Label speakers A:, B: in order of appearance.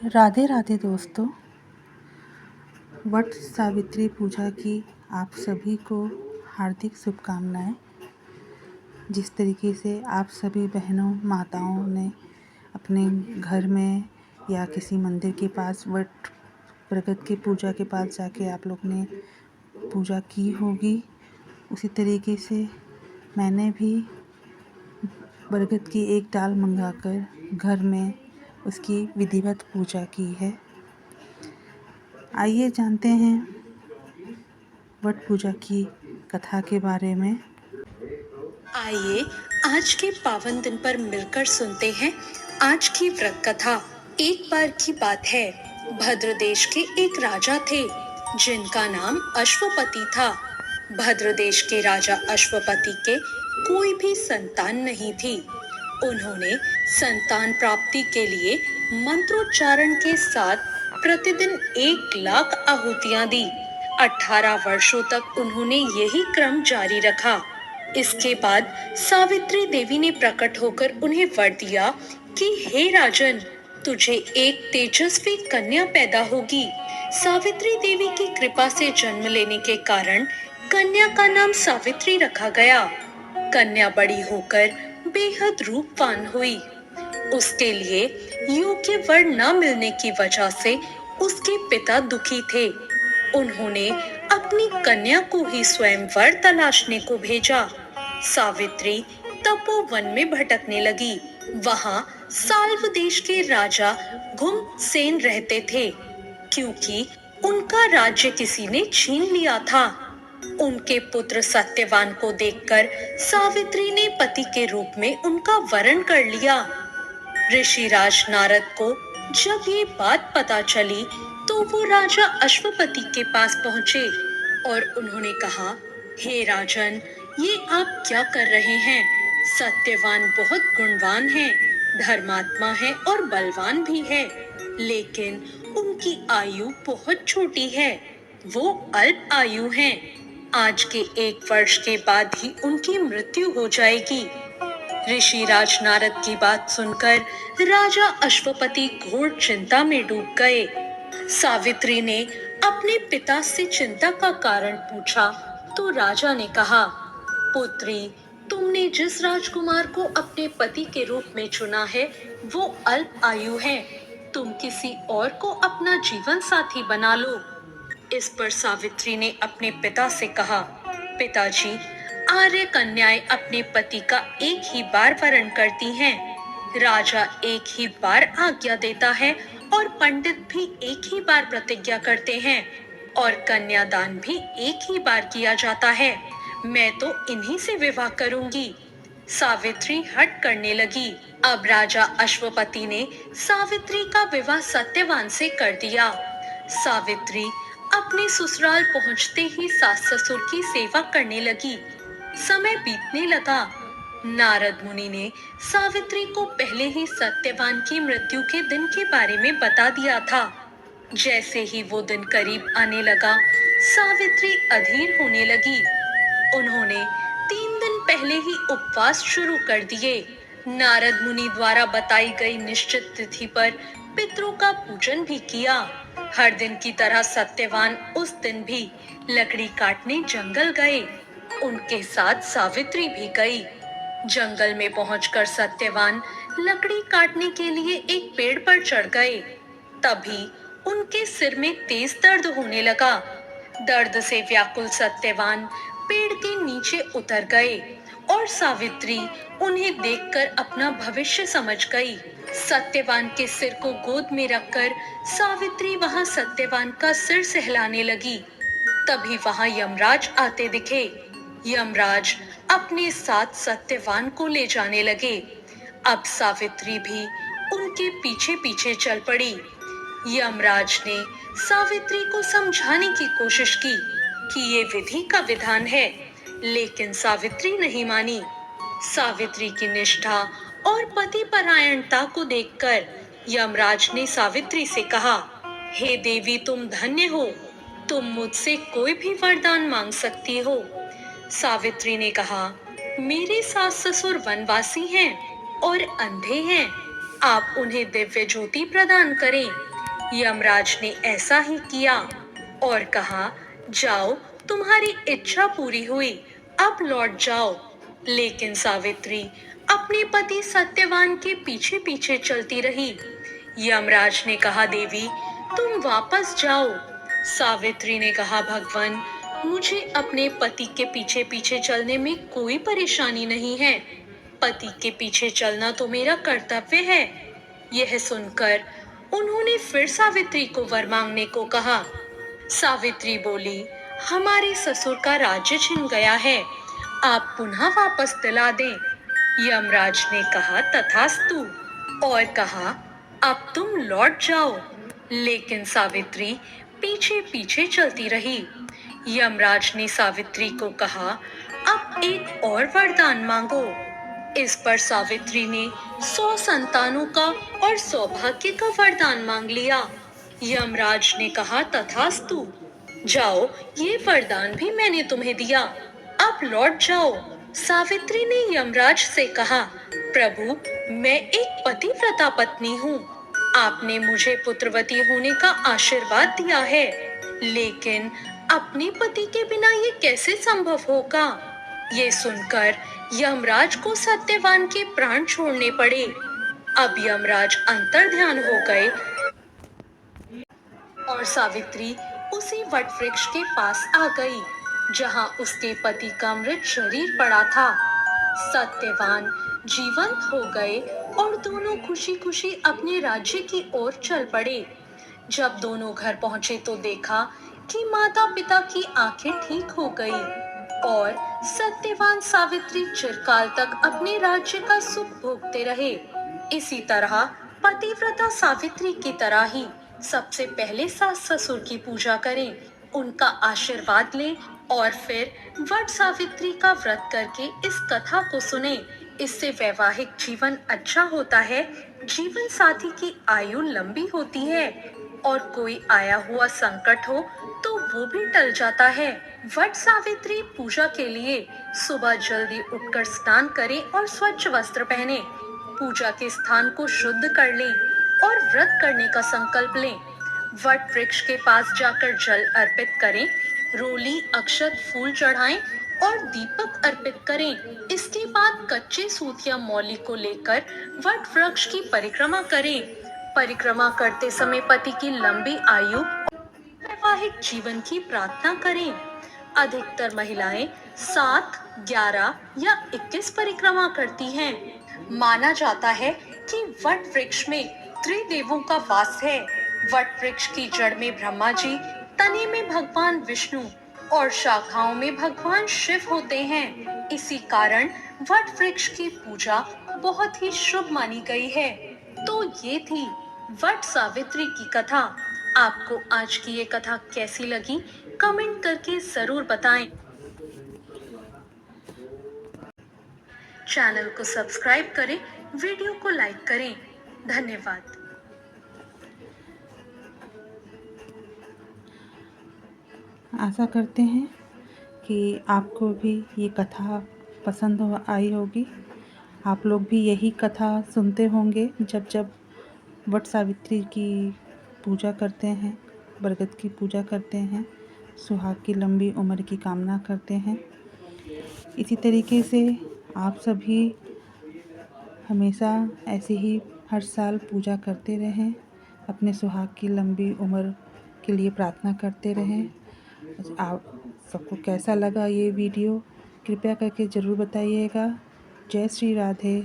A: राधे राधे दोस्तों। वट सावित्री पूजा की आप सभी को हार्दिक शुभकामनाएं। जिस तरीके से आप सभी बहनों माताओं ने अपने घर में या किसी मंदिर के पास वट प्रगट की पूजा के पास जाके आप लोग ने पूजा की होगी, उसी तरीके से मैंने भी बरगद की एक डाल मंगाकर घर में उसकी विधिवत पूजा की है। आइए जानते हैं वट पूजा की कथा के बारे में।
B: आइए आज के पावन दिन पर मिलकर सुनते हैं आज की व्रत कथा। एक बार की बात है, भद्र देश के एक राजा थे जिनका नाम अश्वपति था। भद्र देश के राजा अश्वपति के कोई भी संतान नहीं थी। उन्होंने संतान प्राप्ति के लिए मंत्रोच्चारण के साथ प्रतिदिन 1,00,000 आहुतियां दी। 18 वर्षों तक उन्होंने यही क्रम जारी रखा। इसके बाद सावित्री देवी ने प्रकट होकर उन्हें वर दिया कि हे राजन, तुझे एक तेजस्वी कन्या पैदा होगी। सावित्री देवी की कृपा से जन्म लेने के कारण कन्या का नाम सावित्री रखा गया। कन्या बड़ी होकर बेहद रूपवान हुई। उसके लिए योग्य वर न मिलने की वजह से उसके पिता दुखी थे। उन्होंने अपनी कन्या को ही स्वयं वर तलाशने को भेजा। सावित्री तपोवन में भटकने लगी। वहां साल्व देश के राजा घुमसेन रहते थे, क्योंकि उनका राज्य किसी ने छीन लिया था। उनके पुत्र सत्यवान को देखकर सावित्री ने पति के रूप में उनका वरण कर लिया। ऋषिराज नारद को जब ये बात पता चली तो वो राजा अश्वपति के पास पहुंचे और उन्होंने कहा, हे राजन, ये आप क्या कर रहे हैं? सत्यवान बहुत गुणवान है, धर्मात्मा है और बलवान भी है, लेकिन उनकी आयु बहुत छोटी है। वो अल्प आयु हैं। आज के 1 वर्ष के बाद ही उनकी मृत्यु हो जाएगी। ऋषिराज नारद की बात सुनकर राजा अश्वपति घोर चिंता में डूब गए। सावित्री ने अपने पिता से चिंता का कारण पूछा तो राजा ने कहा, पुत्री, तुमने जिस राजकुमार को अपने पति के रूप में चुना है वो अल्प आयु है। तुम किसी और को अपना जीवन साथी बना लो। इस पर सावित्री ने अपने पिता से कहा, पिताजी, आर्य कन्याएं अपने पति का एक ही बार वरण करती हैं। राजा एक ही बार आज्ञा देता है और पंडित भी एक ही बार प्रतिज्ञा करते हैं और कन्यादान भी एक ही बार किया जाता है। मैं तो इन्हीं से विवाह करूंगी। सावित्री हट करने लगी। अब राजा अश्वपति ने सावित्री का विवाह सत्यवान से कर दिया। सावित्री अपने ससुराल पहुंचते ही सास ससुर की सेवा करने लगी। समय बीतने लगा। नारद मुनि ने सावित्री को पहले ही सत्यवान की मृत्यु के दिन के बारे में बता दिया था। जैसे ही वो दिन करीब आने लगा, सावित्री अधीर होने लगी। उन्होंने 3 दिन पहले ही उपवास शुरू कर दिए। नारद मुनि द्वारा बताई गई निश्चित तिथि पर पितरों का पूजन भी किया। हर दिन की तरह सत्यवान उस दिन भी लकड़ी काटने जंगल गए। उनके साथ सावित्री भी गई। जंगल में पहुंचकर सत्यवान लकड़ी काटने के लिए एक पेड़ पर चढ़ गए। तभी उनके सिर में तेज दर्द होने लगा। दर्द से व्याकुल सत्यवान पेड़ के नीचे उतर गए और सावित्री उन्हें देखकर अपना भविष्य समझ गई। सत्यवान के सिर को गोद में रखकर सावित्री वहां सत्यवान का सिर सहलाने लगी। तभी वहां यमराज आते दिखे। यमराज अपने साथ सत्यवान को ले जाने लगे। अब सावित्री भी उनके पीछे पीछे चल पड़ी। यमराज ने सावित्री को समझाने की कोशिश की कि ये विधि का विधान है, लेकिन सावित्री नहीं मानी। सावित्री की निष्ठा और पतिपरायणता को देखकर यमराज ने सावित्री से कहा, हे देवी, तुम धन्य हो, तुम मुझसे कोई भी वरदान मांग सकती हो। सावित्री ने कहा, मेरे सास ससुर वनवासी हैं और अंधे हैं। आप उन्हें दिव्य ज्योति प्रदान करें। यमराज ने ऐसा ही किया और कहा, जाओ, तुम्हारी इच्छा पूरी हुई, अब लौट जाओ। लेकिन सावित्री अपने पति सत्यवान के पीछे पीछे चलती रही। यमराज ने कहा, देवी, तुम वापस जाओ। सावित्री ने कहा, भगवान, मुझे अपने पति के पीछे पीछे चलने में कोई परेशानी नहीं है। पति के पीछे चलना तो मेरा कर्तव्य है। यह सुनकर उन्होंने फिर सावित्री को वर मांगने को कहा। सावित्री बोली, हमारे ससुर का राज्य छिन गया है, आप पुनः वापस दिला दें। यमराज ने कहा, तथास्तु, और कहा, अब तुम लौट जाओ। लेकिन सावित्री पीछे पीछे चलती रही। यमराज ने सावित्री को कहा, अब एक और वरदान मांगो। इस पर सावित्री ने 100 संतानों का और सौभाग्य का वरदान मांग लिया। यमराज ने कहा, तथास्तु, जाओ, ये वरदान भी मैंने तुम्हें दिया, अब लौट जाओ। सावित्री ने यमराज से कहा, प्रभु, मैं एक पतिव्रता पत्नी हूँ, आपने मुझे पुत्रवती होने का आशीर्वाद दिया है, लेकिन अपने पति के बिना ये कैसे संभव होगा? ये सुनकर यमराज को सत्यवान के प्राण छोड़ने पड़े। अब यमराज अंतर्ध्यान हो गए और सावित्री उसी वट वृक्ष के पास आ गई, जहां उसके पति का मृत शरीर पड़ा था। सत्यवान जीवंत हो गए और दोनों खुशी खुशी अपने राज्य की ओर चल पड़े। जब दोनों घर पहुंचे तो देखा कि माता पिता की आंखें ठीक हो गई और सत्यवान सावित्री चिरकाल तक अपने राज्य का सुख भोगते रहे। इसी तरह पतिव्रता सावित्री की तरह ही सबसे पहले सास ससुर की पूजा करें, उनका आशीर्वाद लें और फिर वट सावित्री का व्रत करके इस कथा को सुने। इससे वैवाहिक जीवन अच्छा होता है, जीवन साथी की आयु लंबी होती है और कोई आया हुआ संकट हो तो वो भी टल जाता है। वट सावित्री पूजा के लिए सुबह जल्दी उठकर स्नान करें और स्वच्छ वस्त्र पहने, पूजा के स्थान को शुद्ध कर लें और व्रत करने का संकल्प लें। वट वृक्ष के पास जाकर जल अर्पित करें, रोली, अक्षत, फूल चढ़ाएं और दीपक अर्पित करें। इसके बाद कच्चे सूत या मौली को लेकर वट वृक्ष की परिक्रमा करें। परिक्रमा करते समय पति की लंबी आयु वैवाहिक जीवन की प्रार्थना करें। अधिकतर महिलाएं 7, 11 या 21 परिक्रमा करती हैं। माना जाता है कि वट वृक्ष में त्रिदेवों का वास है। वट वृक्ष की जड़ में ब्रह्मा जी, तने में भगवान विष्णु और शाखाओं में भगवान शिव होते हैं। इसी कारण वट वृक्ष की पूजा बहुत ही शुभ मानी गई है। तो ये थी वट सावित्री की कथा। आपको आज की ये कथा कैसी लगी, कमेंट करके जरूर बताएं। चैनल को सब्सक्राइब करें, वीडियो को लाइक करें। धन्यवाद।
A: आशा करते हैं कि आपको भी ये कथा पसंद आई होगी। आप लोग भी यही कथा सुनते होंगे जब जब वट सावित्री की पूजा करते हैं, बरगद की पूजा करते हैं, सुहाग की लंबी उम्र की कामना करते हैं। इसी तरीके से आप सभी हमेशा ऐसे ही हर साल पूजा करते रहें, अपने सुहाग की लंबी उम्र के लिए प्रार्थना करते रहें। आप सबको कैसा लगा ये वीडियो, कृपया करके ज़रूर बताइएगा। जय श्री राधे।